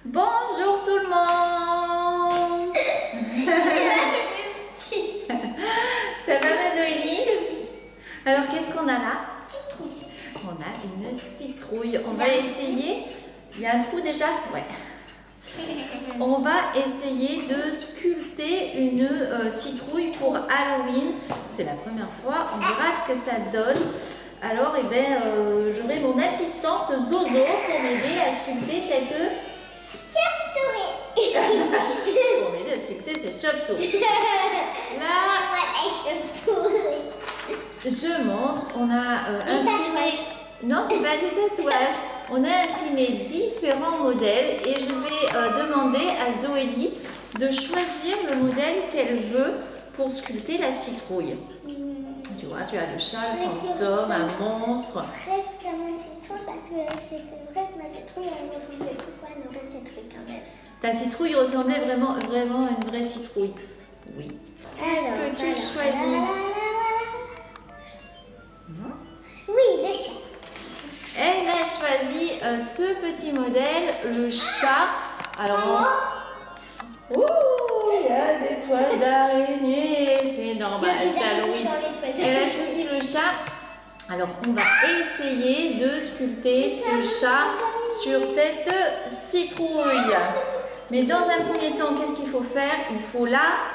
Bonjour tout le monde. Ça va ma Zoélie? Alors qu'est-ce qu'on a là? Citrouille. On a une citrouille. On va essayer. Il y a un trou déjà? Ouais. On va essayer de sculpter une citrouille pour Halloween. C'est la première fois. On verra ce que ça donne. Alors, j'aurai mon assistante Zozo pour m'aider à sculpter cette chauve-souris. Pour m'aider à sculpter cette chauve-souris. Là, je montre. On a imprimé. Non, c'est pas du tatouage. On a imprimé différents modèles et je vais demander à Zoélie de choisir le modèle qu'elle veut pour sculpter la citrouille. Tu vois, tu as le chat, le fantôme, un monstre. Presque à ma citrouille parce que c'était vrai que ma citrouille elle ressemblait beaucoup à une vraie citrouille quand même. Ta citrouille ressemblait vraiment à une vraie citrouille. Oui. Est-ce que tu choisis? Oui, le chat. Elle a choisi ce petit modèle, le chat. Alors, ouh, il y a des toiles d'araignée, c'est normal, c'est Halloween. Elle a choisi le chat. Alors, on va essayer de sculpter ce chat sur cette citrouille. Mais dans un premier temps, qu'est-ce qu'il faut faire? Il faut la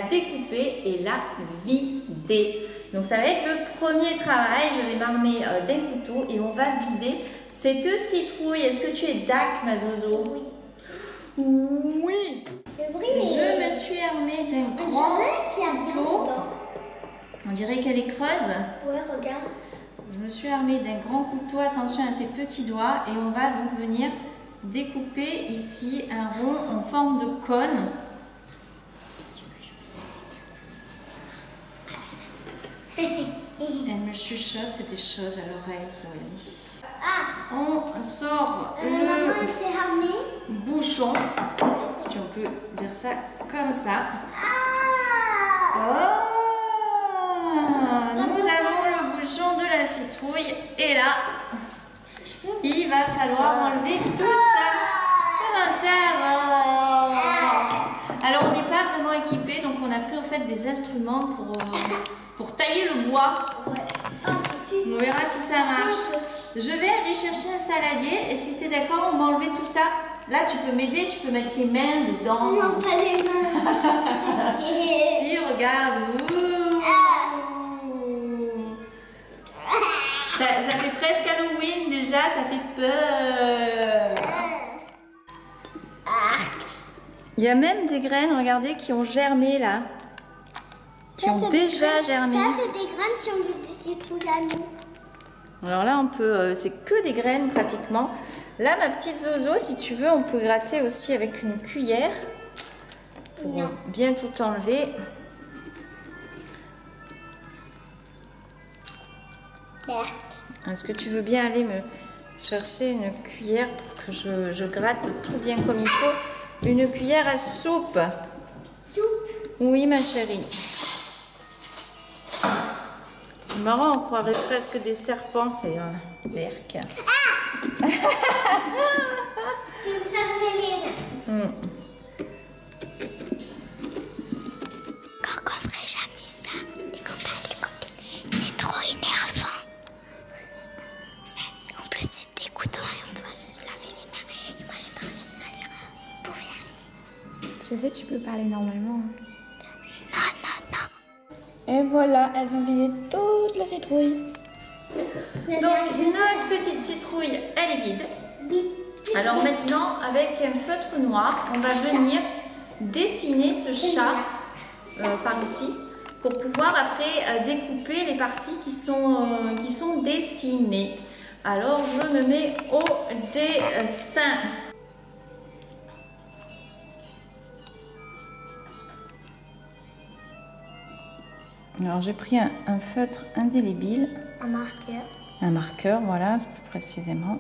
découper et la vider. Donc ça va être le premier travail. Je vais m'armer d'un couteau et on va vider cette citrouille. Est-ce que tu es d'accord, ma Zozo? Oui. Oui. Je me suis armée d'un grand couteau. On dirait qu'elle est creuse. Ouais, regarde. Je me suis armée d'un grand couteau. Attention à tes petits doigts. Et on va donc venir découper ici un rond en forme de cône. Elle me chuchote des choses à l'oreille, Zoélie. Ah. On sort Maman, le s'est armée. bouchon, si on peut dire ça comme ça. Ah. Oh, nous avons le bouchon de la citrouille et là, il va falloir enlever tout ça. Comment ça? Alors on n'est pas vraiment équipé, donc on a pris au fait des instruments pour tailler le bois. On verra si ça marche. Je vais aller chercher un saladier et si tu es d'accord, on va enlever tout ça. Là, tu peux m'aider, tu peux mettre les mains dedans. Non, pas les mains. Si, regarde. Ça fait presque Halloween déjà, ça fait peur. Il y a même des graines, regardez, qui ont germé là. Qui ont déjà germé. Ça, c'est des graines si on veut des citrouilles à nous. Alors là, on peut, c'est que des graines pratiquement. Là, ma petite Zozo, si tu veux, on peut gratter aussi avec une cuillère pour bien tout enlever. Est-ce que tu veux bien aller me chercher une cuillère pour que je gratte tout bien comme il faut? Une cuillère à soupe. Oui, ma chérie. C'est marrant, on croirait presque des serpents, c'est l'erque. C'est une merveilleuse. Quand on ferait jamais ça, et qu'on passe les copines, c'est trop énervant. En plus, c'est dégoûtant et on doit se laver les mains. Et moi, j'ai pas envie de salir pour faire. Je sais, tu peux parler normalement. Non. Et voilà, elles ont vidé toute la citrouille. Donc, notre petite citrouille, elle est vide. Oui. Alors maintenant, avec un feutre noir, on va venir dessiner ce chat par ici pour pouvoir après découper les parties qui sont dessinées. Alors, je me mets au dessin. Alors, j'ai pris un feutre indélébile. Un marqueur. Un marqueur, voilà, plus précisément.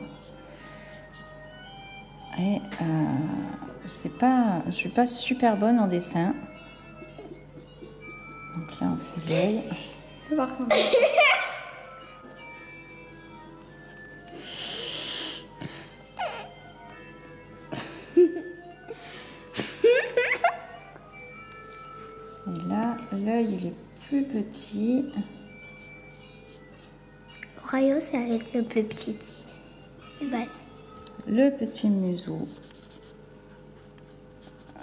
Et je suis pas super bonne en dessin. Donc là, on fait l'œil. Je vais voir ça. plus petit. Rayo, c'est avec le plus petit. De base. Le petit museau.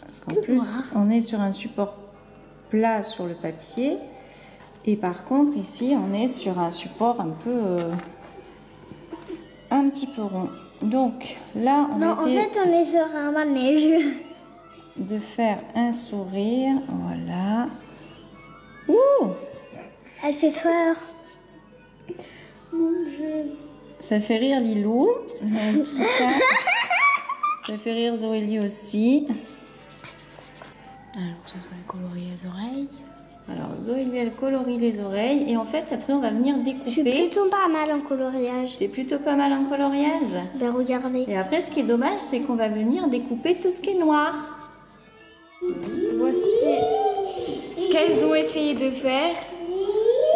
Parce qu'en plus, on est sur un support plat sur le papier. Et par contre, ici, on est sur un support un petit peu rond. Donc là, on va essayer... En fait, on est sur un manège. De faire un sourire. Voilà. Ouh! Elle fait peur. Ça fait rire Lilou. Ça fait rire Zoélie aussi. Alors, ce sont les coloris les oreilles. Alors, Zoélie, elle colorie les oreilles. Et en fait, après, on va venir découper. Je suis plutôt pas mal en coloriage. T'es plutôt pas mal en coloriage. Ben, regardez. Et après, ce qui est dommage, c'est qu'on va venir découper tout ce qui est noir. Voici ce qu'elles ont essayé de faire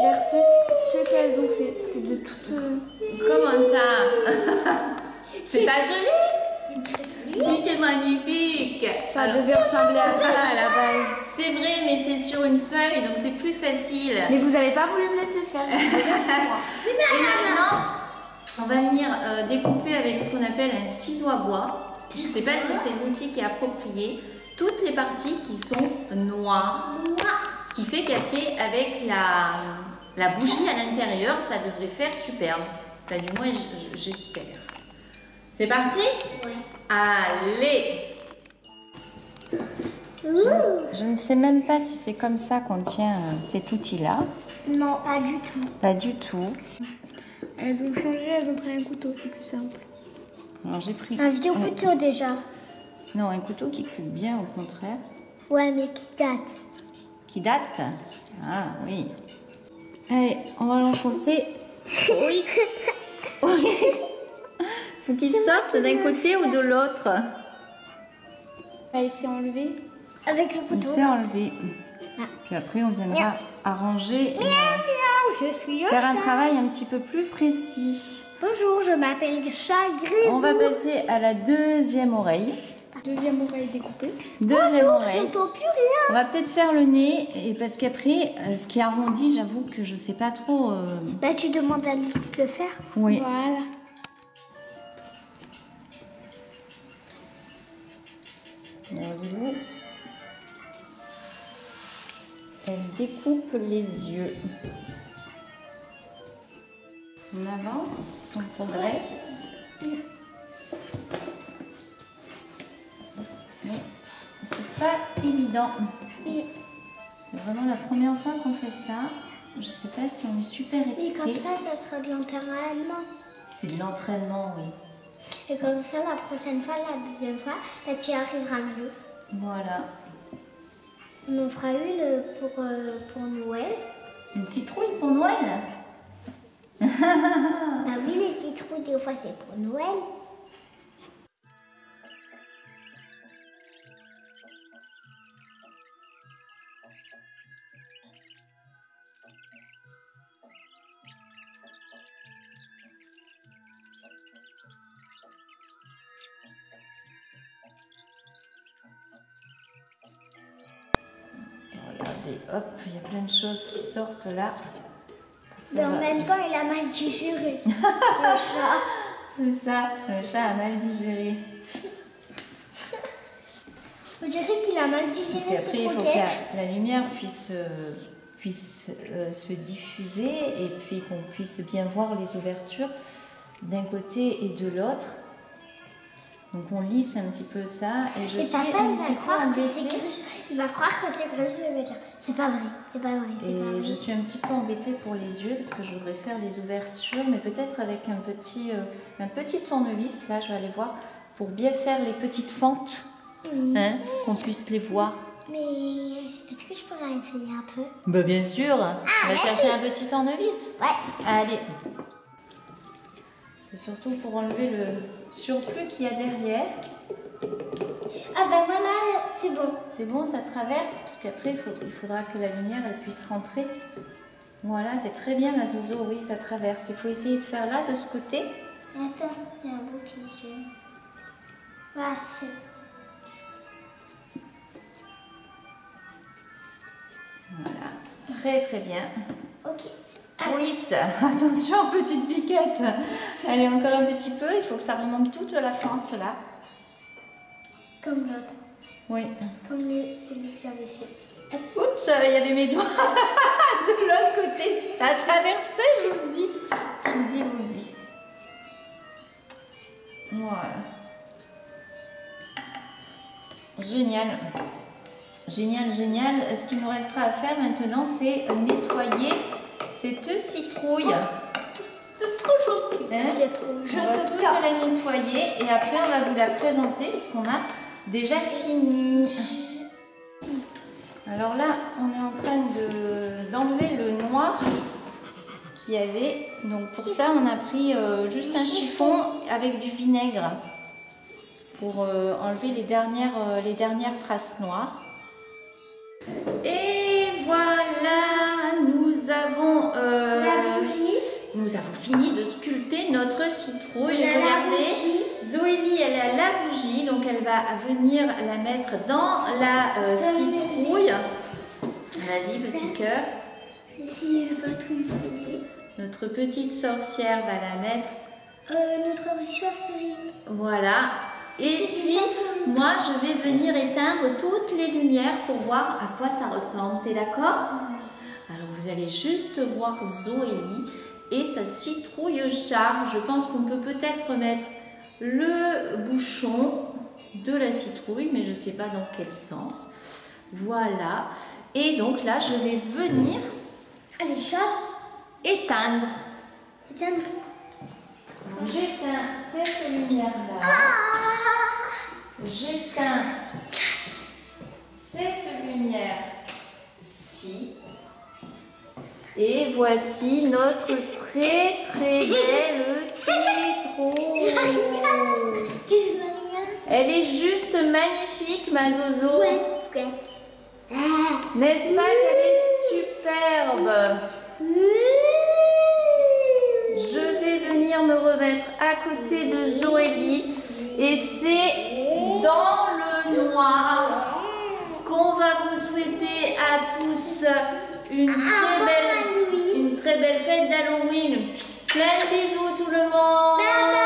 versus ce qu'elles ont fait. C'est de toutes... Comment ça? C'est pas joli? C'est très joli. Si, c'est magnifique. Ça devait ressembler à ça à la base. C'est vrai, mais c'est sur une feuille, donc c'est plus facile. Mais vous n'avez pas voulu me laisser faire. Et maintenant, on va venir découper avec ce qu'on appelle un ciseau à bois. Je ne sais pas si c'est l'outil qui est approprié. Toutes les parties qui sont noires. Ce qui fait qu'après, avec la bougie à l'intérieur, ça devrait faire superbe. Enfin, du moins, j'espère. C'est parti? Ouais. Allez! Je ne sais même pas si c'est comme ça qu'on tient cet outil-là. Non, pas du tout. Pas du tout. Elles ont changé, elles ont pris un couteau, c'est plus simple. Alors j'ai pris... Un vieux couteau déjà. Non, un couteau qui coupe bien, au contraire. Ouais, mais qui date. Qui date? Ah, oui. Allez, on va l'enfoncer. Oui. Oui. Faut qu'il sorte d'un côté ou de l'autre. Elle s'est enlevée. Avec le Il couteau. s'est enlevé. Puis après, on viendra arranger et Je suis le faire un chat. travail un petit peu plus précis. Bonjour, je m'appelle Chat Gris. On va passer à la deuxième oreille. Deuxième oreille découpée. Deuxième oreille. J'entends plus rien. On va peut-être faire le nez, et parce qu'après, ce qui est arrondi, j'avoue que je sais pas trop. Bah, tu demandes à lui de le faire. Oui. Voilà. Lilou, elle découpe les yeux. On avance, on progresse. Mais c'est pas évident. C'est vraiment la première fois qu'on fait ça. Je sais pas si on est super Mais équipé. comme ça sera de l'entraînement. C'est de l'entraînement, oui. Et comme ça, la prochaine fois, la deuxième fois, là, tu y arriveras mieux. Voilà. On en fera une pour Noël. Une citrouille pour Noël? Bah oui, les citrouilles, des fois, c'est pour Noël. Regardez, hop, il y a plein de choses qui sortent là. Mais en même temps, il a mal digéré. Le chat. C'est ça, le chat a mal digéré. On dirait qu'il a mal Parce digéré qu'après, ses il faut croquettes. que la lumière puisse se diffuser et puis qu'on puisse bien voir les ouvertures d'un côté et de l'autre. Donc on lisse un petit peu ça et je Et suis papa, un il petit va peu croire que c'est embêtée. gris. Il va croire que c'est gris. Il va dire, c'est pas vrai, c'est pas vrai, c'est pas Et vrai. je suis un petit peu embêtée pour les yeux parce que je voudrais faire les ouvertures, mais peut-être avec un petit tournevis, là je vais aller voir, pour bien faire les petites fentes, hein, qu'on puisse les voir. Mais est-ce que je pourrais essayer un peu? Bah bien sûr, on va merci. chercher un petit tournevis. Ouais. Allez. C'est surtout pour enlever le surplus qu'il y a derrière. Ah ben voilà, c'est bon. C'est bon, ça traverse, parce qu'après il faudra que la lumière elle puisse rentrer. Voilà, c'est très bien la Zozo, oui, ça traverse. Il faut essayer de faire là, de ce côté. Attends, il y a un bout qui gêne. Voilà, c'est Voilà, très très bien. Ok. Oui, ça. Attention, petite piquette. Allez, encore un petit peu. Il faut que ça remonte toute la fente là. Comme l'autre. Oui. Comme celui que j'avais fait. Oups, il y avait mes doigts de l'autre côté. Ça a traversé, je vous le dis. Je vous le dis, je vous le dis. Voilà. Génial. Génial, génial. Ce qu'il nous restera à faire maintenant, c'est nettoyer cette citrouille. C'est trop joli. Hein? On va toute la nettoyer et après on va vous la présenter parce qu'on a déjà fini. Alors là, on est en train d'enlever le noir qu'il y avait. Donc pour ça, on a pris juste un chiffon avec du vinaigre pour enlever les dernières traces noires. Et voilà, nous avons fini de sculpter notre citrouille. Regardez, Zoélie, elle est à la bougie, donc elle va venir la mettre dans la citrouille. Vas-y, petit cœur. Si je peux être une fille. Notre petite sorcière va la mettre. Notre chauve-souris. Voilà. Et puis, moi, je vais venir éteindre toutes les lumières pour voir à quoi ça ressemble. T'es d'accord? Alors, vous allez juste voir Zoélie et sa citrouille charme. Je pense qu'on peut peut-être remettre le bouchon de la citrouille, mais je ne sais pas dans quel sens. Voilà. Et donc là, je vais venir éteindre. Éteindre. Donc, j'éteins cette lumière-là. J'éteins cette lumière-ci. Et voici notre très très belle citrouille. Elle est juste magnifique, ma Zozo. N'est-ce pas qu'elle est superbe? Je vais venir me remettre à côté de Zoélie et c'est dans le noir qu'on va vous souhaiter à tous une très belle fête d'Halloween. Plein de bisous tout le monde.